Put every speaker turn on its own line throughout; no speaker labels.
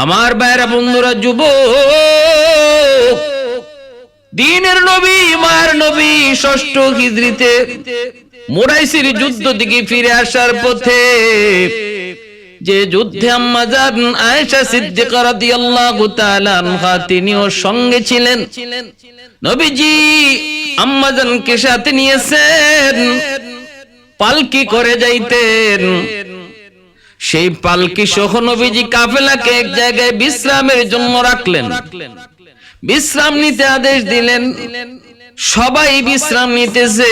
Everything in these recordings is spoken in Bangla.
আমার ভাইরা বন্ধুরা, যুবক, দ্বীনের নবী মায়ের নবী ৬ষ্ঠ হিজরিতে মুরাইসির যুদ্ধ থেকে ফিরে আসার পথে যে যুদ্ধে আম্মা জান আয়েশা সিদ্দিকা রাদিয়াল্লাহু তাআলা আনহা তিনিও সঙ্গে ছিলেন। নবীজি আম্মা জানকে সাথে নিয়েছেন, পালকি করে যাইতেন। সেই পালকি সহ নবীজি কাফেলাকে এক জায়গায় বিশ্রামের জন্য রাখলেন, বিশ্রাম নিতে আদেশ দিলেন। সবাই বিশ্রাম নিতেছে।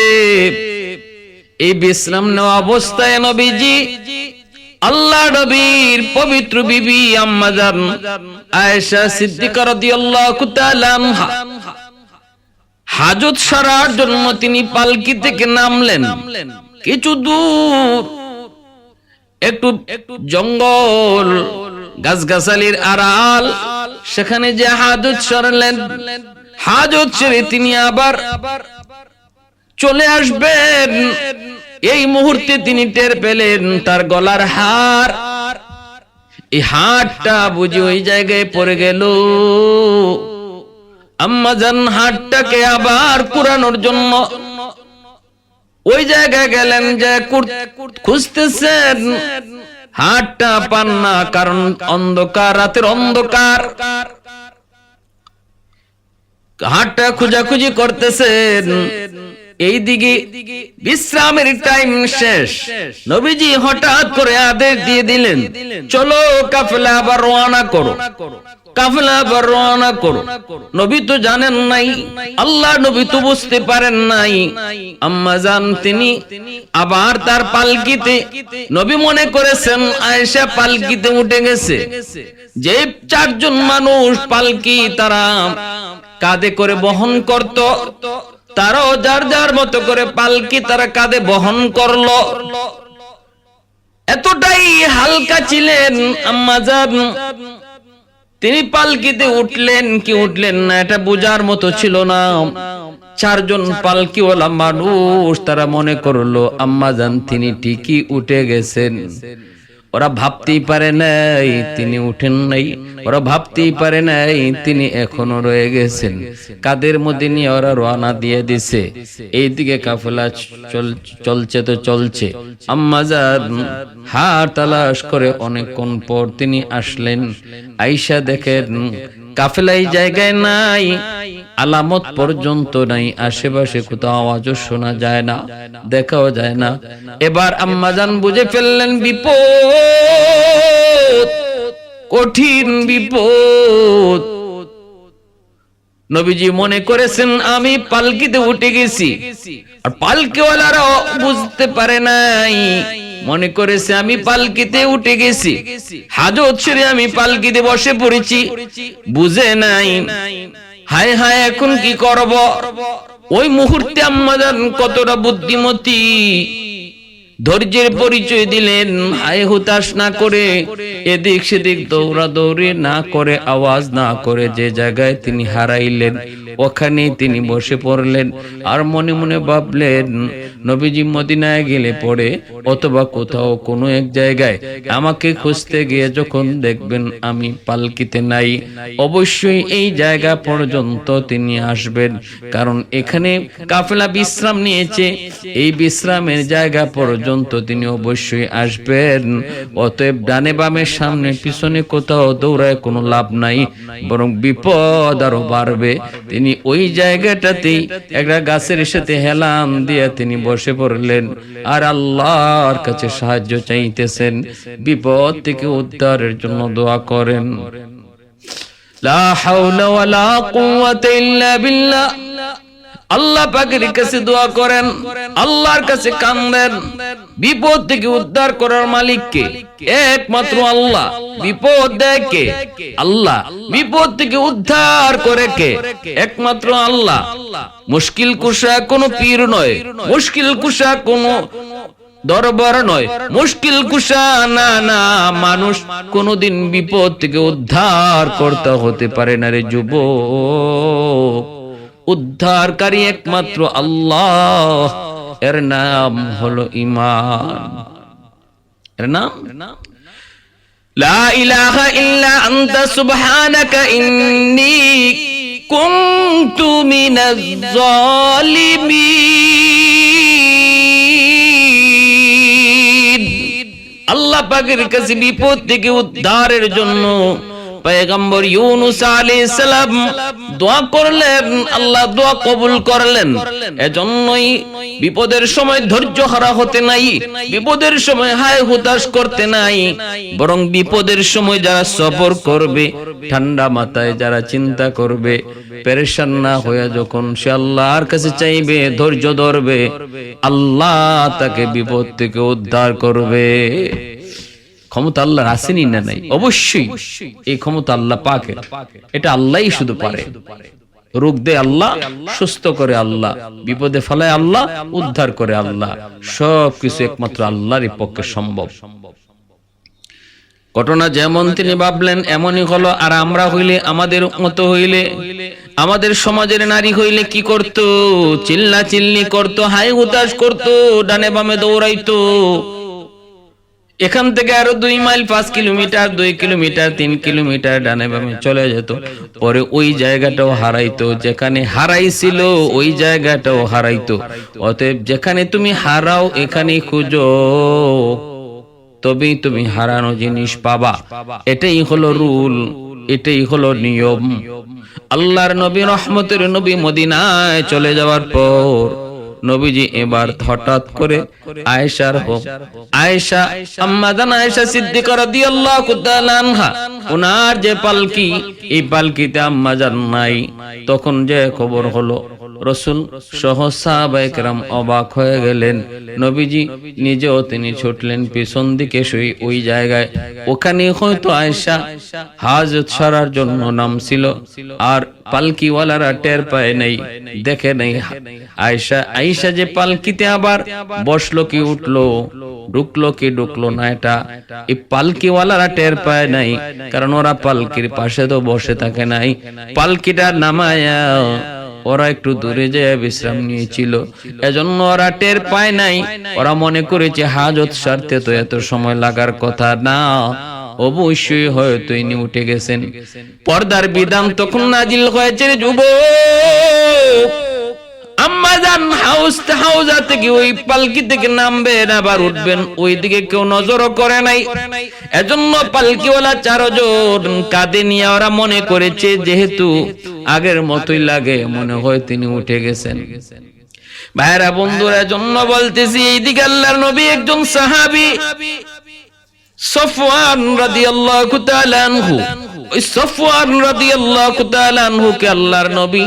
এই বিশ্রাম নেওয়া অবস্থায় নবীজি আল্লাহ নবীর পবিত্র বিবি আম্মা জান আয়েশা সিদ্দিকা রাদিয়াল্লাহু তাআলা আনহা হাজত সারার জন্য তিনি পালকি থেকে নামলেন। কিছু দূর একটু জঙ্গল, গাছগাছালির আড়াল, সেখানে যে হাজত সারলেন। হাজত সেরে তিনি আবার চলে আসবেন। এই মুহূর্তে তিনি টের পেলেন তার গলার হার, এই হারটা বুঝি ওই জায়গায় পড়ে গেল। আম্মা জান হারটাকে আবার কুড়ানোর জন্য ওই জায়গায় গেলেন, যে খুঁজতেছেন, হারটা পান না, কারণ অন্ধকার, রাতের অন্ধকার। হারটা খোঁজাখুঁজি করতেছেন। এইদিকে বিশ্রামের টাইম শেষ। নবীজি হঠাৎ করে আদেশ দিয়ে দিলেন, চলো কাফেলা আবার রওনা করো, কাফেলা আবার রওনা করো। নবী তো জানেন নাই, আল্লাহ নবী তো বুঝতে পারেন নাই। আম্মা জান তিনি আবার তার পালকিতে, নবী মনে করেছেন আয়েশা পালকিতে উঠে গেছে। যে 4 জন মানুষ পালকি তারা কাঁধে করে বহন করত, তারাও যার যার মতো করে পালকি তারা কাঁধে বহন করলো। এতটাই হালকা ছিলেন আম্মা জান, তিনি পালকিতে উঠলেন কি উঠলেন না এটা বোঝার মতো ছিল না। 4 জন পালকিওয়ালা মানুষ তারা মনে করলো আম্মা জান তিনি ঠিকই উঠে গেছেন। ওরা ভাবতেই পারে নাই তিনি উঠেন নাই, ওরা ভাবতেই পারে নাই তিনি এখনো রয়ে গেছেন। কাদের মধ্যে নিয়ে ওরা রওনা দিয়ে দিছে। এইদিকে কাফেলা চলছে তো চলছে। আম্মা জান হার তালাশ করে অনেকক্ষণ পর তিনি আসলেন। আয়েশা দেখেন কাফেলা এই জায়গায় নাই, আলামত পর্যন্ত নাই, আশেপাশে কোথাও আওয়াজও শোনা যায় না, দেখাও যায় না। এবার আম্মা জান বুঝে ফেললেন বিপদ, কঠিন বিপদ। নবীজি মনে করেছেন আমি পালকিতে উঠে গেছি, আর পালকিওয়ালারাও বুঝতে পারে নাই, মনে করেছে আমি পালকিতে উঠে গেছি, হাজত ছেড়ে আমি পালকিতে বসে পড়েছি, বুঝে নাই। হায় হায়, এখন কি করব? ওই মুহূর্তে আম্মা জান কতটা বুদ্ধিমতী, ধৈর্যের পরিচয় দিলেন। হায় হুতাশ না করে, এদিক সেদিক দৌড়াদৌড়ি না করে, আওয়াজ না করে, যে জায়গায় তিনি হারাইলেন ওখানেই তিনি বসে পড়লেন। আর মনে মনে ভাবলেন নবীজি মদিনায় গেলে পরে অথবা কোথাও কোনো এক জায়গায় আমাকে খুঁজতে গিয়ে যখন দেখবেন আমি পালকিতে নাই, অবশ্যই এই জায়গা পর্যন্ত তিনি আসবেন, কারণ এখানে কাফেলা বিশ্রাম নিয়েছে, এই বিশ্রামের জায়গা পর্যন্ত তিনি অবশ্যই আসবেন। অতএব ডানে বামে সামনে পিছনে কোথাও দৌড়ায় কোনো লাভ নাই, বরং বিপদ আরো বাড়বে। তিনি ওই জায়গাটাতেই একটা গাছের সাথে হেলান দিয়ে তিনি বসে পড়লেন আর আল্লাহর কাছে সাহায্য চাইতেছেন, বিপদ থেকে উদ্ধারের জন্য দোয়া করেন। লা হাওলা ওয়ালা কুওয়াতা ইল্লা বিল্লাহ। আল্লাহ পাকের কাছে দোয়া করেন, আল্লাহর কাছে কাঁদেন। বিপদ থেকে উদ্ধার করার মালিক কে? একমাত্র আল্লাহ। বিপদ দেয় কে? আল্লাহ। বিপদ থেকে উদ্ধার করে কে? একমাত্র আল্লাহ। মুশকিল কুশা কোনো পীর নয়, মুশকিল কুশা কোনো দরবার নয়, মুশকিল কুশা না না মানুষ কোনদিন বিপদ থেকে উদ্ধার করতে হতে পারে না রে যুবক। উদ্ধারকারী একমাত্র আল্লাহ, এর নাম হলো ঈমান। এর নাম লা ইলাহা ইল্লা আনতা সুবহানাকা ইন্নী কুনতু মিনাজ জালিমিন। আল্লাহ পাকের কাছে বিপদ থেকে উদ্ধারের জন্য পয়গম্বর ইউনূস আলাইহিস সালাম দোয়া করলেন, আল্লাহ দোয়া কবুল করলেন। এজন্যই বিপদের সময় ধৈর্য হারা হতে নাই, বিপদের সময় হায় হুতাশ করতে নাই, বরং বিপদের সময় যারা সবর করবে, ঠান্ডা মাথায় যারা চিন্তা করবে, পেরেশান না হয়ে যখন সে আল্লাহর কাছে চাইবে, ধৈর্য ধরবে, আল্লাহ তাকে বিপদ থেকে উদ্ধার করবে। ক্ষমতা আল্লাহর আসেনি না নাই? অবশ্যই এই ক্ষমতা আল্লাহ পাকের, এটা আল্লাহই শুধু পারে। রোগ দেয় আল্লাহ, সুস্থ করে আল্লাহ, বিপদে ফেলায় আল্লাহ, উদ্ধার করে আল্লাহ। সবকিছু একমাত্র আল্লাহরই পক্ষে সম্ভব। ঘটনা যেমন তিনি ভাবলেন এমনই হলো। আর আমরা হইলে, আমাদের মতো হইলে, আমাদের সমাজের নারী হইলে কি করত? চিল্লা চিল্লি করত, হাই হুতাশ করত, ডানে বামে দৌড়াইতো। এখান থেকে আরো 2 মাইল, 5 কিলোমিটার, 2 কিলোমিটার, 3 কিলোমিটার ডানে বামে চলে যেত। পরে ওই জায়গাটাও হারাইতো, যেখানে হারাইছিল ওই জায়গাটাও হারাইতো। অতএব যেখানে তুমি হারাও এখানেই খুঁজো, তবেই তুমি হারানো জিনিস পাবা। এটাই হলো রুল, এটাই হলো নিয়ম। আল্লাহর নবী, রহমতের নবী মদিনায় চলে যাওয়ার পর নবীজি এবার হঠাৎ করে আয়েশা আম্মা জান আয়েশা সিদ্দিকা রাদিয়াল্লাহু তাআলা আনহা, ওনার যে পালকি, এই পালকিতে আম্মা জান নাই। তখন যে খবর হলো, রাসূল সহ সাহাবায়ে কেরাম অবাক হয়ে গেলেন। নবীজি নিজেও তিনি ছুটলেন পিছন দিকে শুই ওই জায়গায়। ওখানে হয়তো আয়েশা হাজত সারার জন্য নামছিল, আর পালকিওয়ালারা টের পায় নাই, দেখে নাই আয়েশা যে পালকিতে আবার বসলো কি উঠলো, ঢুকলো কি ঢুকলো না, এটা এই পালকিওয়ালারা টের পায় নাই। কারণ ওরা পালকির পাশে তো বসে থাকে নাই, পালকিটা নামায়া ওরা একটু দূরে যেয়ে বিশ্রাম নিয়েছিল, এজন্য ওরা টের পায় নাই। ওরা মনে করেছে হাজত সারতে তো এত সময় লাগার কথা না, অবশ্যই হয়তো ইনি উঠে গেছেন। পর্দার বিধান তখন নাজিল হয়েছে, যুবক আম্মা জান হাউজা থেকে ওই পালকি থেকে নামবেন, আবার উঠবেন, ওই দিকে কেউ নজরও করে নাই। এজন্য পালকিওয়ালা 4 জন কাঁধে নিয়ে ওরা মনে করেছে যেহেতু আগের মতোই লাগে, মনে হয় তিনি উঠে গেছেন। ভাইরা বন্ধুরা, এজন্য বলতেছি, এইদিকে আল্লাহর নবী একজন সাহাবী সফওয়ান রাদিয়াল্লাহু তাআলা আনহু, ওই সফওয়ান রাদিয়াল্লাহু তাআলা আনহুকে আল্লাহর নবী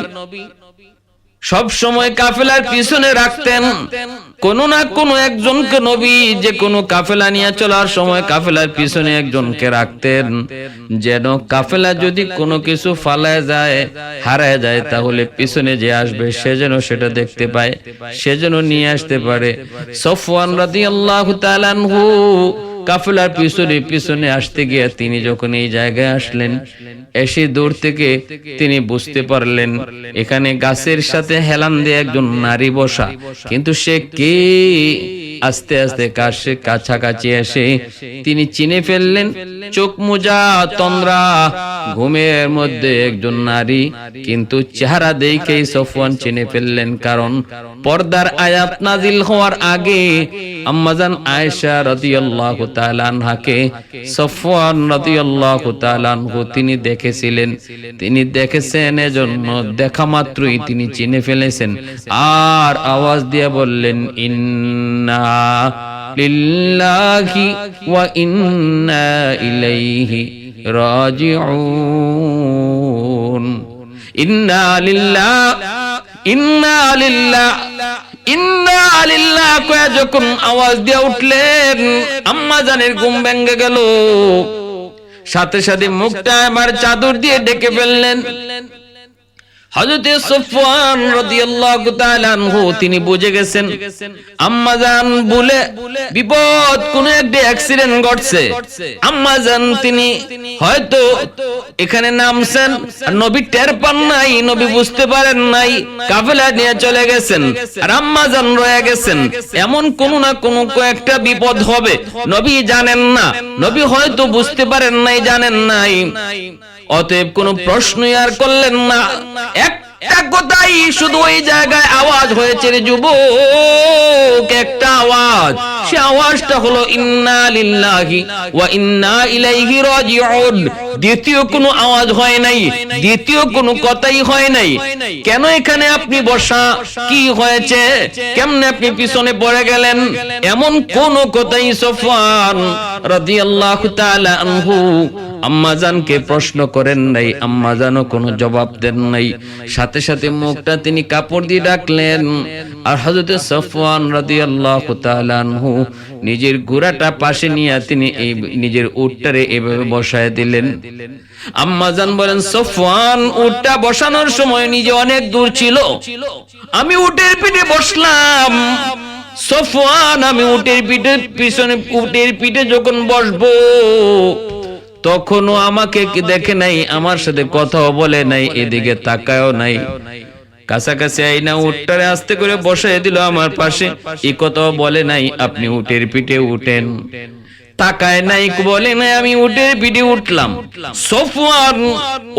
সব সময় কাফেলার পিছনে রাখতেন। কোন না কোন একজনকে নবী যে কোনো কাফেলা নিয়ে চলার সময় কাফেলার পিছনে একজনকে রাখতেন, যেন কাফেলা যদি কোনো কিছু ফালায় যায়, হারায় যায়, তাহলে পিছনে যে আসবে সে যেন সেটা দেখতে পায়, সে যেন নিয়ে আসতে পারে। সফওয়ান রাদিয়াল্লাহু তাআলা আনহু কাফেলার পিছনে পিছনে আসতে গিয়ে তিনি যখন এই জায়গায় আসলেন, এসে দূর থেকে তিনি বুঝতে পারলেন এখানে গাছের সাথে হেলান দিয়ে একজন নারী বসা, কিন্তু সে কে? আস্তে আস্তে কাছাকাছি এসে তিনি চিনে ফেললেন, চোখ মোজা, তন্দ্রা, ঘুমের মধ্যে একজন নারী, কিন্তু চেহারা দেখেই সফওয়ান চিনে ফেললেন। কারণ পর্দার আয়াত নাজিল হওয়ার আগে আম্মাজান আয়েশা রাদিয়াল্লাহু তাআলা আনহাকে সফওয়ান রাদিয়াল্লাহু তাআলা আনহু তিনি দেখেছিলেন, তিনি দেখেছেন, এজন্য দেখা মাত্রই তিনি চিনে ফেলেছেন। আর আওয়াজ দিয়ে বললেন, ইন্না লিল্লাহি ওয়া ইন্না ইলাইহি রাজিউন। ইন্না লিল্লাহ, ইন্না লিল্লাহ, ইন্না লিল্লাহ কয়ে যখন আওয়াজ দিয়ে উঠলেন, আম্মা জানের ঘুম ভেঙে গেল। সাথে সাথে মুখটা আবার চাদর দিয়ে ঢেকে ফেললেন। হযরতে সাফওয়ান রাদিয়াল্লাহু তাআলা আনহু তিনি বুঝে গেছেন আম্মাজান বলে বিপদ, কোন একটা অ্যাক্সিডেন্ট ঘটছে। আম্মাজান তিনি হয়তো এখানে নামছেন, নবী টের পান নাই, নবী বুঝতে পারেন নাই, কাফেলা নিয়ে চলে গেছেন, আর আম্মাজান রয়ে গেছেন। এমন কোন না কোন একটা বিপদ হবে, নবী জানেন না, নবী হয়তো বুঝতে পারেন নাই, জানেন নাই। অতএব কোন প্রশ্নই আর করলেন না। একটা কথাই শুধু ওই জায়গায় আওয়াজ হয়েছে রে যুবক, একটা আওয়াজ। সে আওয়াজটা হলো ইন্না লিল্লাহি ওয়া ইন্না ইলাইহি রাজিউন। দ্বিতীয় কোনো আওয়াজ হয় নাই, দ্বিতীয় কোনো কথাই হয় নাই। কেন এখানে আপনি বসা, কি হয়েছে, কেমনে আপনি পিছনে পড়ে গেলেন, এমন কোন কথাই সাফওয়ান রাদিয়াল্লাহু তাআলা আনহু আম্মাজানকে প্রশ্ন করেন নাই, আম্মাজানও কোনো জবাব দেন নাই। সাথে সাথে মুখটা তিনি কাপড় দিয়ে ঢাকলেন। আর হযরত সাফওয়ান রাদিয়াল্লাহু তাআলা আনহু নিজের ঘোড়াটা পাশে নিয়ে তিনি এই নিজের উটটারে এভাবে বসায় দিলেন। আম্মাজান বলেন, সাফওয়ান উটটা বসানোর সময় নিজে অনেক দূর ছিল, আমি উটের পিঠে বসলাম। সাফওয়ান আমি উটের পিঠে পিছনে, উটের পিঠে যখন বসবো তখনও আমাকে কি দেখে নাই, আমার সাথে কথাও বলে নাই, এদিকে তাকায়ও নাই। কাছাকাছি আইনা উটটারে আস্তে করে বসায় দিল আমার পাশে, এই কথাও বলে নাই আপনি উটের পিঠে উঠেন, তাকায় নাই, বলে নাই আমি উটের পিঠে উঠলাম। সাফওয়ান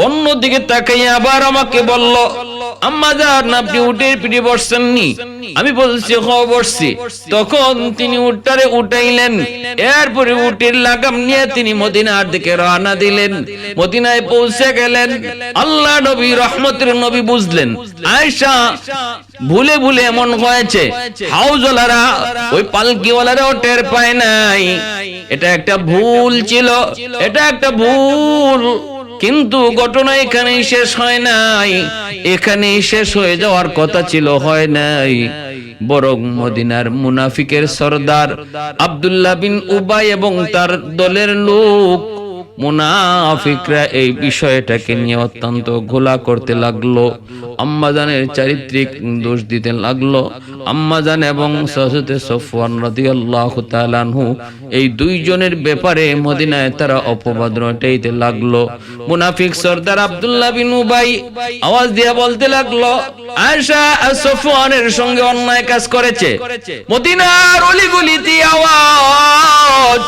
অন্যদিকে তাকাইয়া আবার আমাকে বলল, আম্মাজান আপনি উটের পিঠে বসছেননি? আমি বলছি হ্যাঁ বসছি। তখন তিনি উটটারে উঠাইলেন, এরপরে উটের লাগাম নিয়ে তিনি মদিনার দিকে রওনা দিলেন। মদিনায় পৌঁছে গেলেন। আল্লাহ নবী রহমতের নবী বুঝলেন আয়েশা ভুলে ভুলে এমন হয়েছে, হাউজওয়ালারা ওই পালকিওয়ালারাও টের পায় নাই। এটা একটা ভুল ছিল, এটা একটা ভুল। কিন্তু ঘটনা এখানেই শেষ হয় নাই, এখানেই শেষ হয়ে যাওয়ার কথা ছিল, হয় নাই। বরং মদিনার মুনাফিকের সরদার আব্দুল্লাহ বিন উবাই এবং তার দলের লোক মুনাফিকরা এই বিষয়টাকে নিয়ে অত্যন্ত ঘোলা করতে লাগলো, আম্মাজানের চারিত্রিক দোষ দিতে লাগলো। আম্মাজান এবং হযরত সাফওয়ান রাদিয়াল্লাহু তাআলা আনহু এই দুইজনের ব্যাপারে মদিনায় তারা অপবাদ রটাইতে লাগলো। মুনাফিক সরদার আব্দুল্লাহ বিন উবাই আওয়াজ দিয়ে বলতে লাগলো, আয়েশা সাফওয়ানের সঙ্গে অন্যায় কাজ করেছে। মদিনার অলিগলিতে আওয়াজ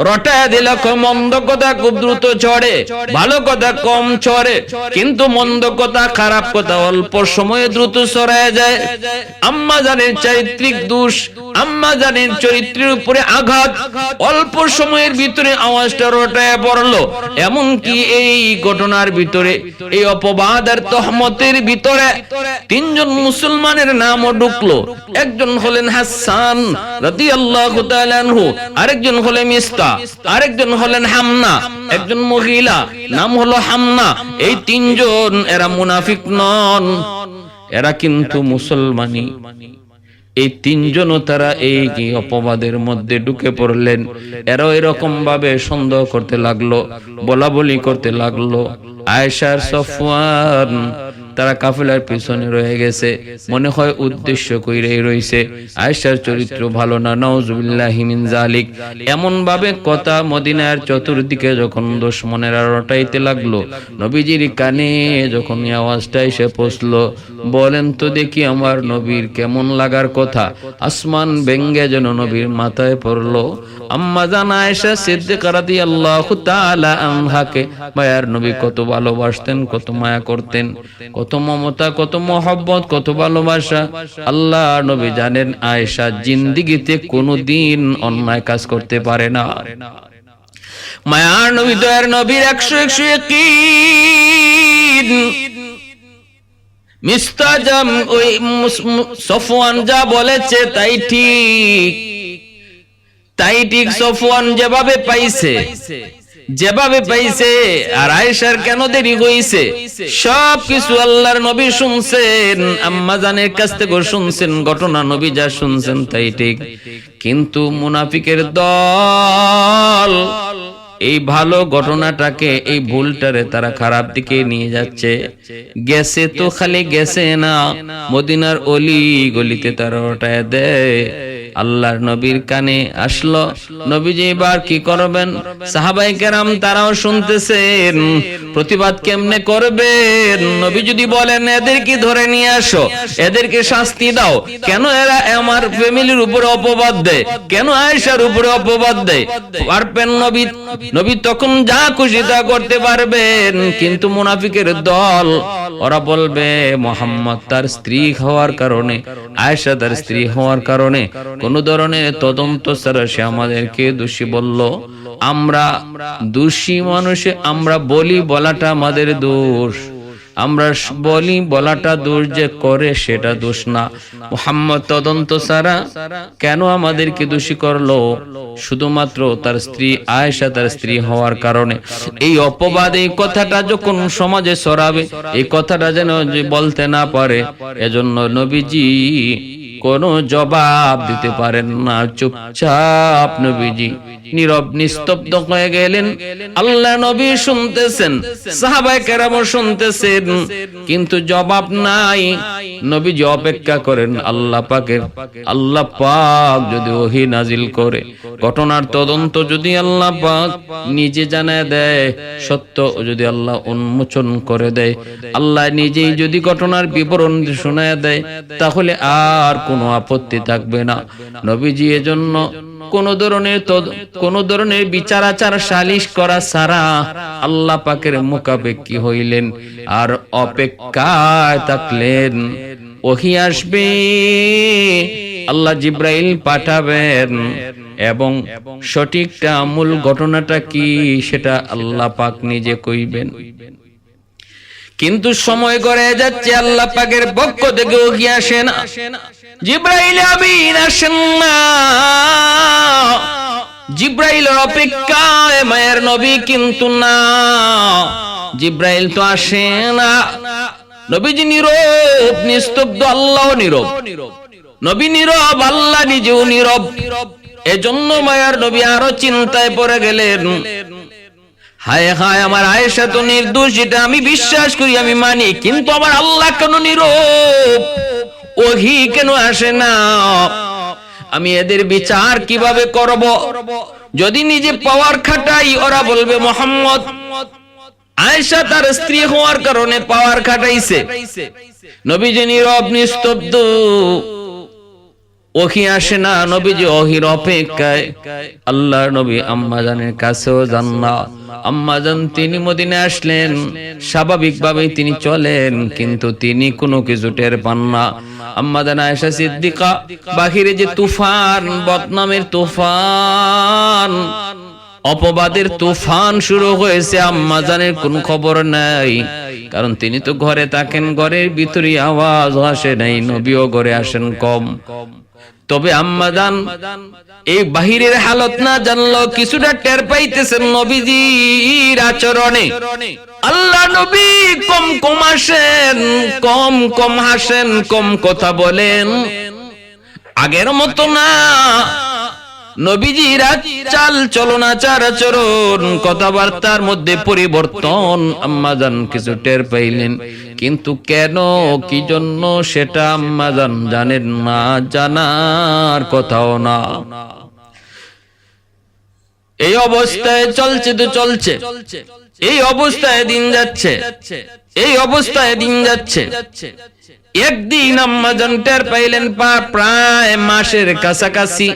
রটায় দিল, মন্দ কথা খুব দ্রুত ছড়ে, ভালো কথা কম ছড়ে, কিন্তু মন্দ কথা, খারাপ কথা অল্প সময়ে দ্রুত ছড়ায় যায়। আম্মাজানের চারিত্রিক দোষ, আম্মাজানের চরিত্রের উপরে আঘাত অল্প সময়ের ভিতরে আওয়াজটা রটায় পড়লো। এমনকি এই ঘটনার ভিতরে, এই অপবাদ আর তহমতের ভিতরে তিনজন মুসলমানের নামও ঢুকলো। একজন হলেন হাসান রাদিয়াল্লাহু তাআলা আনহু, আরেকজন হলেন মিস্তা, আরেকজন হলেন হামনা, একজন মহিলা নাম হলো হামনা। এই তিনজন এরা মুনাফিক নন, এরা কিন্তু মুসলমানি। এই তিনজনও তারা এই অপবাদের মধ্যে ঢুকে পড়লেন। এরাও এরকম ভাবে সন্দেহ করতে লাগলো, বলা বলি করতে লাগলো। আয়েশার সাফওয়ান তারা কাফেলার পিছনে রয়ে গেছে, মনে হয় উদ্দেশ্য কইরাই রইছে। আয়েশার চরিত্র ভালো না, নাউজুবিল্লাহি মিন জালিক। এমন ভাবে কথা মদিনার চতুর্দিকে যখন দুশমনেরা রটাইতে লাগলো, নবীজির কানে যখন আওয়াজটা এসে পৌঁছলো, বলেন তো দেখি আমার নবীর কেমন লাগার কথা। আসমান ভেঙ্গে যেন নবীর মাথায় পড়লো। আম্মা জান আয়েশা সিদ্দিকা রাদিয়াল্লাহু তাআলা আনহাকে মায়ার নবী কত ভালোবাসতেন, কত মায়া করতেন, কত মমতা, কত মহব্বত, কত ভালোবাসা। আল্লাহ নবী জানেন আয়েশা জিন্দেগিতে কোনোদিন অন্যায় কাজ করতে পারে না। মায়ার নবী দয়ার নবীর 100 ইয়াকিন। মিস্তাজাম ওই সাফওয়ান যা বলেছে তাই ঠিক, তাই ঠিক। সাফওয়ান যেভাবে পাইছে, যেভাবে পাইছে, আর আয়েশার কেন দেরি হইছে সবকিছু আল্লাহর নবী শুনছেন, আম্মা জানের কাছ থেকে শুনছেন। ঘটনা নবী যা শুনছেন তাই ঠিক, কিন্তু মুনাফিকের দল এই ভালো ঘটনাটাকে, এই ভুলটারে তারা খারাপ দিকে নিয়ে যাচ্ছে। গেছে তো খালি গেছে না, মদিনার অলি গলিতে তারা ওটায় দেয়। আল্লাহর নবীর কানে আসলো, নবীজি এবার কি করবেন? সাহাবায়ে কেরাম তারাও শুনতেছেন, প্রতিবাদ কেমনে করবেন? নবী যদি বলেন এদেরকে ধরে নিয়ে আসো, এদেরকে শাস্তি দাও, কেন এরা আমার ফ্যামিলির উপরে অপবাদ দেয়, কেন আয়েশার উপরে অপবাদ দেয়? পারবেন নবী? নবী তখন যা খুশি তা করতে পারবেন। কিন্তু মুনাফিকের দল, ওরা বলবে মুহাম্মদ তার স্ত্রী হওয়ার কারণে, আয়েশা তার স্ত্রী হওয়ার কারণে কোন ধরনের তদন্ত ছাড়া সে আমাদেরকে দোষী বলল। আমরা দোষী মানুষে আমরা বলি বলাটা আমাদের দোষ, আমরা বলি বলাটা দোষ, যে করে সেটা দোষ না। মুহাম্মদ তদন্ত ছাড়া কেন আমাদেরকে দোষী করলো? শুধুমাত্র তার স্ত্রী আয়েশা তার স্ত্রী হওয়ার কারণে। এই অপবাদ, এই কথাটা যখন সমাজে ছড়াবে, এই কথাটা যেন বলতে না পারে, এজন্য নবীজি কোনো জবাব দিতে পারেন না। চুপচাপ নবীজি নীরব নিস্তব্ধ হয়ে গেলেন। আল্লাহ নবী শুনতেছেন, সাহাবায়ে কেরাম শুনতেছেন, কিন্তু জবাব নাই। নবীজি অপেক্ষা করেন আল্লাহ পাকের। আল্লাহ পাক যদি ওহী নাজিল করে, ঘটনার তদন্ত যদি আল্লাহ পাক নিজে জানায় দেয়, সত্য যদি আল্লাহ উন্মোচন করে দেয়, আল্লাহ নিজেই যদি ঘটনার বিবরণ শোনায় দেয়, তাহলে আর কোনো আপত্তি থাকবে না। নবীজি এজন্য কোন ধরনের বিচার আচার সালিশ করা ছাড়া আল্লাহ পাকের মুখাপেক্ষী হইলেন আর অপেক্ষায় থাকলেন। ওহী আসবে, আল্লাহ জিব্রাইল পাঠাবেন এবং সঠিকটা মূল ঘটনাটা কি সেটা আল্লাহ পাক নিজে কইবেন। কিন্তু সময় গড়িয়ে যাচ্ছে, আল্লাহ পাকের পক্ষ থেকে ওহী আসে না, জিব্রাইল আমিন আসেন না। জিব্রাইলের অপেক্ষায় মায়ের নবী কিন্তু না, জিব্রাইল তো আসে না। নবীজি নীরব নিস্তব্ধ, আল্লাহ নীরব। নবী নীরব, আল্লাহ নিজেও নীরব। এজন্য মায়ের নবী আরো চিন্তায় পড়ে গেলেন। হায় হায়, আমার আয়েশা তো নির্দোষ, এটা আমি বিশ্বাস করি, আমি মানি, কিন্তু আমার আল্লাহ কেন নীরব? ওহী কেন আসে না? আমি এদের বিচার কিভাবে করব? যদি নিজে পাওয়ার খাটাই, ওরা বলবে মুহাম্মদ আয়েশা তার স্ত্রী হওয়ার কারণে পাওয়ার খাটাইছে। নবীজি নীরব নিস্তব্ধ, ওহী আসে না। নবীজি ওহীর অপেক্ষায়। আল্লাহর নবী আম্মা জানের কাছেও যান না। আম্মা জান তিনি মদিনায় আসলেন, স্বাভাবিকভাবেই তিনি চলেন, কিন্তু তিনি কোনো কিছু টের পান না। আম্মা জান আয়েশা সিদ্দিকা, বাহিরে যে তুফান, বদনামের তুফান, অপবাদের তুফান শুরু হয়েছে, আম্মা জানের কোন খবর নাই। কারণ তিনি তো ঘরে থাকেন, ঘরের ভিতরে আওয়াজ আসে নাই, নবীও ঘরে আসেন কম। তবে আম্মা জান এই বাহিরের হালত না জানলো, কিছুটা টের পাইতেছেন নবীজির আচরণে। আল্লাহ নবী কম কম আসেন, কম কম হাসেন, কম কথা বলেন, আগের মতো না। নবীজির চাল চলন আচার আচরণ কথাবার্তার মধ্যে পরিবর্তন আম্মা জান কিছু টের পাইলেন, কিন্তু কেন কি জন্য সেটা আম্মা জান জানেন না, জানার কথাও না। এই অবস্থায় চলছে তো চলছে, এই অবস্থায় দিন যাচ্ছে, এই অবস্থায় দিন যাচ্ছে। একদিন আম্মা জান টের পাইলেন প্রায় মাসের কাছাকাছি,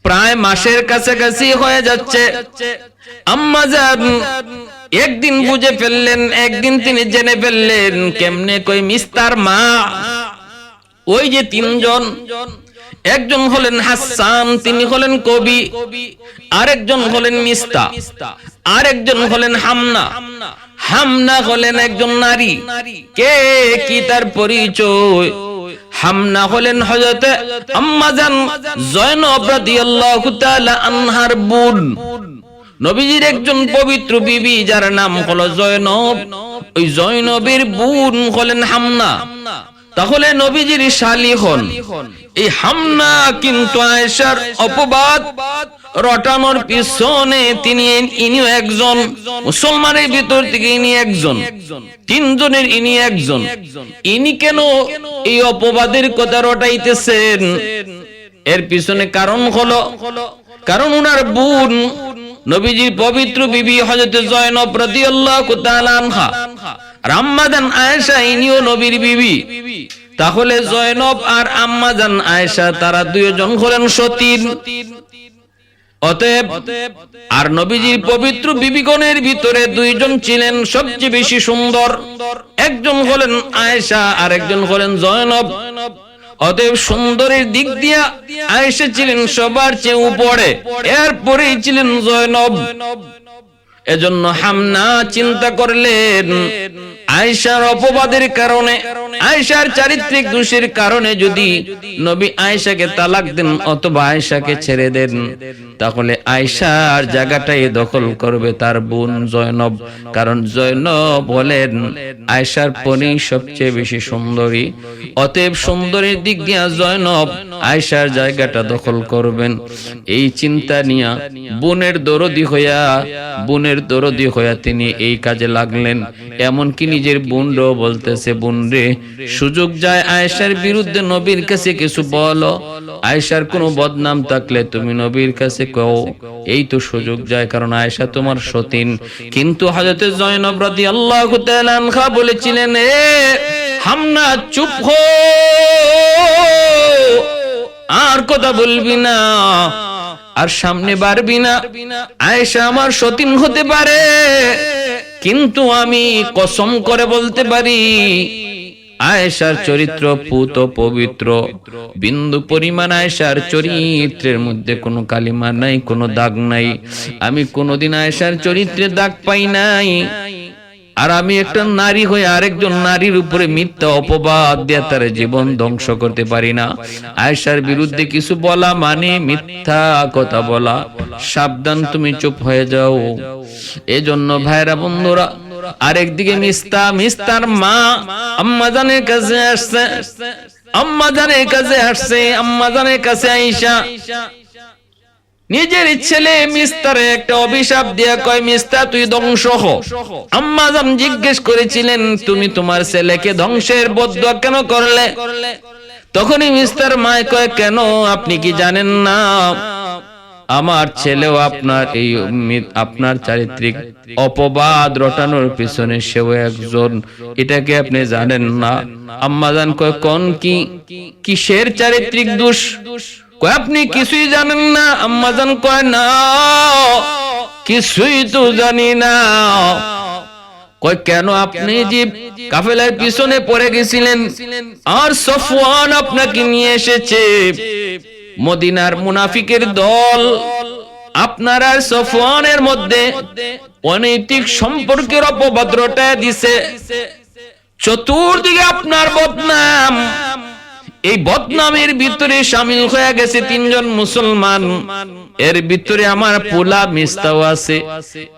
প্রায় মাসের কাছাকাছি হয়ে যাচ্ছে। আম্মা জান একদিন বুঝে ফেললেন, একদিন তিনি জেনে ফেললেন। কেমনে? কই মিস্তার মা, ওই যে তিনজন, একজন হলেন হাসান, তিনি হলেন কবি, আরেকজন হলেন মিস্তা, আরেকজন হলেন হামনা। হামনা হলেন একজন নারী। কে কি তার পরিচয়? হামনা হলেন হযরত আম্মা জান জয়নব রাদিয়াল্লাহু তাআলা আনহার বোন, নবীজির একজন পবিত্র বিবি যার নাম হলো জয়নব। ওই জয়নবের বোন হলেন হামনা। তাহলে নবীজির শালী হন। এই হামনা কিন্তু আয়েশার অপবাদ রটানোর পিছনে ইনিও একজন, মুসলমানের ভিতর থেকে ইনি একজন, তিনজনের ইনি একজন। ইনি কেন এই অপবাদের কথা রটাইতেছেন? এর পিছনে কারণ হলো, কারণ উনার বোন নবীজির পবিত্র বিবি হযরত জয়নব রাদিয়াল্লাহু তাআলা আনহা আর আম্মা জান আয়েশা ইনিও নবীর বিবি। তাহলে জয়নব আর আম্মা জান আয়েশা তারা দুইজন হলেন সতীন। অতএব আর নবীজির পবিত্র বিবিগণের ভিতরে দুইজন ছিলেন সবচেয়ে বেশি সুন্দর, একজন হলেন আয়েশা আর একজন হলেন জয়নব। অতএব সুন্দরের দিক দিয়া আয়েশা ছিলেন সবার চেয়ে উপরে, এরপরেই ছিলেন জয়নব। এজন্য হামনা চিন্তা করলেন আয়েশার অপবাদের কারণে, আয়েশার চারিত্রিক দোষের কারণে যদি নবী আয়েশাকে তালাক দেন অথবা আয়েশাকে ছেড়ে দেন, তাহলে আয়েশার জায়গাটাই দখল করবে তার বোন জয়নব। কারণ জয়নব বলেন আয়েশার পরই সবচেয়ে বেশি সুন্দরী। অতএব সুন্দরীর দিক দিয়ে জয়নব আয়েশার জায়গাটা দখল করবেন। এই চিন্তা নিয়ে বোনের দরদি হইয়া তিনি এই কাজে লাগলেন। এমনকি নিজের বোনও বলতেছে, বোন রে, সুযোগ যায় আয়েশার বিরুদ্ধে নবীর কাছে কিছু বলো, আয়েশার কোনো বদনাম থাকলে তুমি নবীর কাছে কও, এই তো সুযোগ যায়, কারণ আয়েশা তোমার সতীন। কিন্তু হযরত জয়নব রাদিয়াল্লাহু তাআলা আনহা বলেছিলেন, এ হামনা চুপ হো, আর কথা বলবি না, আর সামনে বাড়বি না। আয়েশা আমার সতীন হতে পারে, কিন্তু আমি কসম করে বলতে পারি আয়েশার চরিত্র পুত পবিত্র, বিন্দু পরিমাণ আয়েশার চরিত্রের মধ্যে কোনো কালিমা নাই, কোনো দাগ নাই। আমি কোনোদিন আয়েশার চরিত্রে দাগ পাই নাই। আর আমি একটা নারী হয়ে আরেকজন নারীর উপরে মিথ্যা অপবাদ দিয়ে তার জীবন ধ্বংস করতে পারি না। আয়েশার বিরুদ্ধে কিছু বলা মানে মিথ্যা কথা বলা। সাবধান, তুমি চুপ হয়ে যাও। এজন্য ভাইরা বন্ধুরা, আরেকদিকে মিস্তার মা আম্মাজানের কাছে আসছে, আম্মাজানের কাছে আয়েশা নিজের ছেলে মিস্তারে একটা অভিশাপ দিয়া কয়, মিস্তা তুই ধ্বংস হ। আম্মা জান জিজ্ঞেস করেছিলেন, তুমি তোমার ছেলেকে ধ্বংসের বদদুয়া কেন করলে? তখনই মিস্তার মা কয়, কেন আপনি কি জানেন না আমার ছেলেও আপনার চারিত্রিক অপবাদ রটানোর পিছনে সেও একজন, এটাকে আপনি জানেন না? আম্মা জান কয়, কোন কিসের চারিত্রিক দোষ? আপনি কিছুই জানেন না? আম্মা জান কয়, না কিছুই তো জানি না। কয় কেন? আপনি যে কাফেলার পিছনে পড়ে গেছিলেন আর সফওয়ান আপনাকে নিয়ে এসেছে, মদিনার মুনাফিকের দল আপনার আর সফওয়ানের মধ্যে অনৈতিক সম্পর্কের অপবাদ রটায় দিছে, চতুর্দিকে আপনার বদনাম। এই বদনামের ভিতরে শামিল হয়ে গেছে তিনজন মুসলমান, এর ভিতরে আমার পোলা মিস্তাও আছে।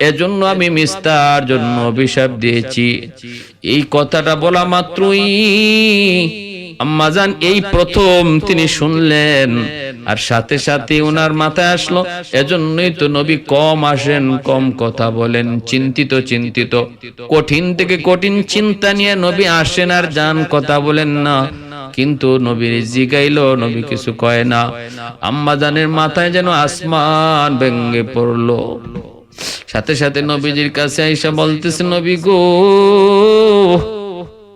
এজন্য আমি মিস্তার জন্য অভিশাপ দিয়েছি। এই কথাটা বলা মাত্রই আম্মাজান এই প্রথম তিনি শুনলেন, আর সাথে সাথে ওনার মাথায় আসলো, এজন্যই তো নবী কম আসেন, কম কথা বলেন, চিন্তিত কঠিন থেকে কঠিন চিন্তা নিয়ে নবী আসেন আর যান, কথা বলেন না। কিন্তু নবীর জিগাইলো, নবী কিছু কয় না। আম্মাজানের মাথায় যেন আসমান ভেঙে পড়লো। সাথে সাথে নবীজির কাছে আয়েশা বলতেছে, নবী গো,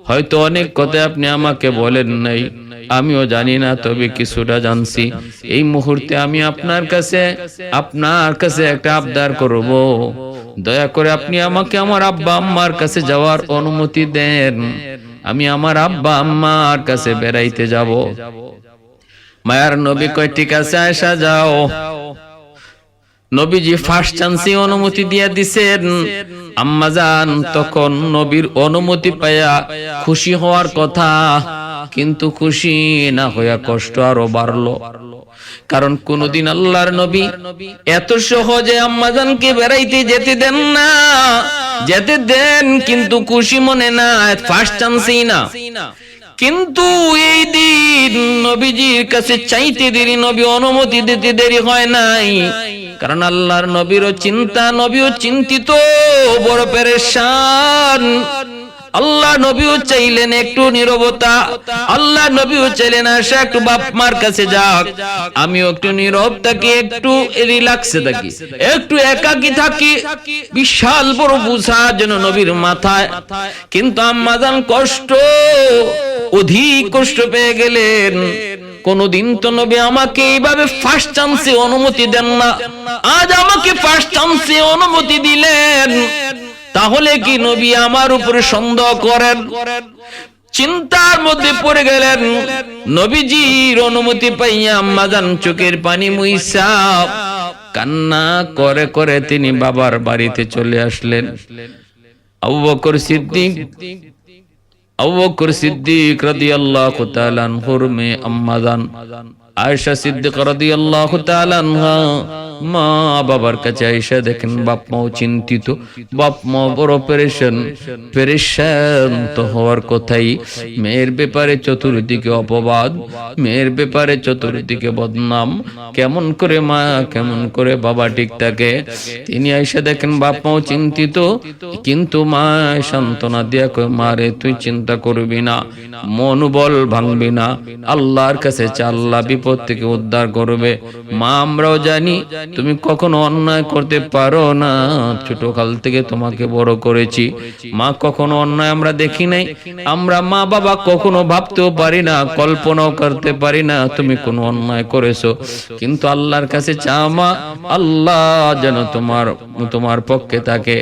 হয়তো অনেক কথা আপনি আমাকে বলেন নাই, আমিও জানি না, তবে কিছুটা জানছি। এই মুহূর্তে আমি আপনার কাছে একটা আবদার করব, দয়া করে আপনি আমাকে আমার আব্বা আম্মার কাছে যাওয়ার অনুমতি দেন। আমি আমার আব্বা আম্মার কাছে বেড়াইতে যাব। মায়ার নবী কয়, ঠিক আছে আয়েশা যাও। নবীজি ফার্স্ট চান্সে অনুমতি দিয়ে দিছেন। আম্মাজান তখন নবীর অনুমতি পায়া খুশি হওয়ার কথা, কিন্তু খুশি না হইয়া কষ্ট আরো বাড়লো। কারণ কোনদিন আল্লাহর নবী এত সহজে আম্মাজানকে বেড়াইতে যেতে দেন না, যেতে দেন কিন্তু খুশি মনে না, ফার্স্ট চান্সেই না। কিন্তু এই দিন নবীজির কাছে চাইতে দেরি, নবী অনুমতি দিতে দেরি হয় নাই। কারণ আল্লাহর নবীরও চিন্তা, নবীও চিন্তিত, বড় পেরেশান। আল্লাহ নবীও চাইলেন একটু নীরবতা, আল্লাহ নবীও চাইলেন আশা একটু বাপ মার কাছে যাক, আমিও একটু নীরব থাকি, একটু রিল্যাক্সে থাকি, একটু একাকী থাকি। বিশাল বড় বোঝা যেন নবীর মাথায়। কিন্তু আম্মাজান কষ্ট, অধিক কষ্ট পেয়ে গেলেন। কোনদিন তো নবী আমাকে এইভাবে ফার্স্ট চান্সে অনুমতি দেন না, আজ আমাকে ফার্স্ট চান্সে অনুমতি দিলেন। তাহলে কি নবী আমার উপরে সন্দেহ করেন? চিন্তার মধ্যে পড়ে গেলেন। নবীজির অনুমতি পাইয়া আম্মাজান চোখের পানি মুইসা কান্না করে করে তিনি বাবার বাড়িতে চলে আসলেন। আবু বকর সিদ্দিক রাদিয়াল্লাহু তাআলা আনহুর মেয়ে আম্মাজান আয়েশা সিদ্দিকা রাদিয়াল্লাহু তাআলা আনহা মা বাবার কাছে আয়েশা দেখেন বাপ মাও চিন্তিত, বাপ মা বড় পেরেশান তো হওয়ার কথাই। মেয়ের ব্যাপারে চতুর্দিকে অপবাদ, মেয়ের ব্যাপারে চতুর্দিকে বদনাম। কেমন করে মা, কেমন করে বাবা ঠিক থাকে? তিনি আয়েশা দেখেন বাপ মাও চিন্তিত, কিন্তু মা সান্ত্বনা দিয়া কয়, মা রে তুই চিন্তা করবি না, মনোবল ভাঙবি না, আল্লাহর কাছে চা, আল্লাহ বিপদ থেকে উদ্ধার করবে। মা আমরাও জানি তুমি কখনো অন্যায় করতে পারো না, ছোট কাল থেকে তোমাকে বড় করেছি, মা কখনো অন্যায় আমরা দেখি নাই, আমরা মা বাবা কখনো ভাবতেও পারি না, কল্পনাও করতে পারি না তুমি কোনো অন্যায় করেছো। কিন্তু আল্লাহর কাছে চাও মা, আল্লাহ যেন তোমার পক্ষে থাকে।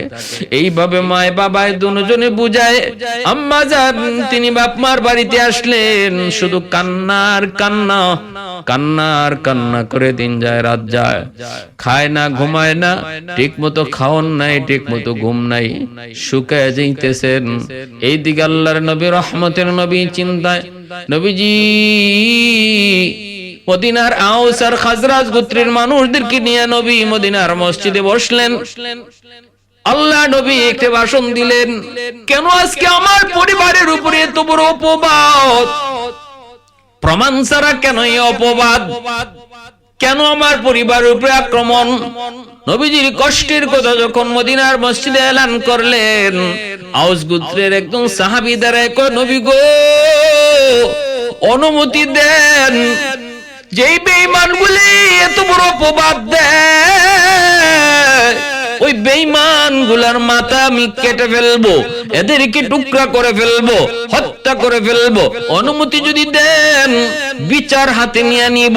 এইভাবে মায় বাবায় দুজনে বুঝায় আম্মা যান তিনি বাপ মার বাড়িতে আসলেন। শুধু কান্নার কান্না, কান্নার কান্না করে দিন যায় রাত যায়, খায় না, ঘুমায় না, ঠিক মতো খাওন নাই, ঠিক মতো ঘুম নাই, শুকায় যাইতেছেন। এইদিকে আল্লাহর নবী রহমতের নবী চিন্তায়। নবীজি মদিনার আউস আর খাজরাজ গোত্রের মানুষদেরকে নিয়ে নবী মদিনার মসজিদে বসলেন। আল্লাহ নবী একটা ভাষণ দিলেন, কেন আজকে আমার পরিবারের উপরে এত বড় অপবাদ? প্রমাণ ছাড়া কেন এই অপবাদ? কেন আমার পরিবারের উপরে আক্রমণ? নবীজির কষ্টের কথা যখন মদিনার মসজিদে এলান করলেন, আউস গোত্রের একজন সাহাবী দাঁড়ায় কয়, নবী গো অনুমতি দেন, যেই বেঈমানগুলি এত বড় অপবাদ দেয়, ওই বেঈমান গুলার মাথা আমি কেটে ফেলবো, এদেরকে টুকরা করে ফেলবো, হত্যা করে ফেলবো। অনুমতি যদি দেন বিচার হাতে নিয়ে নিব।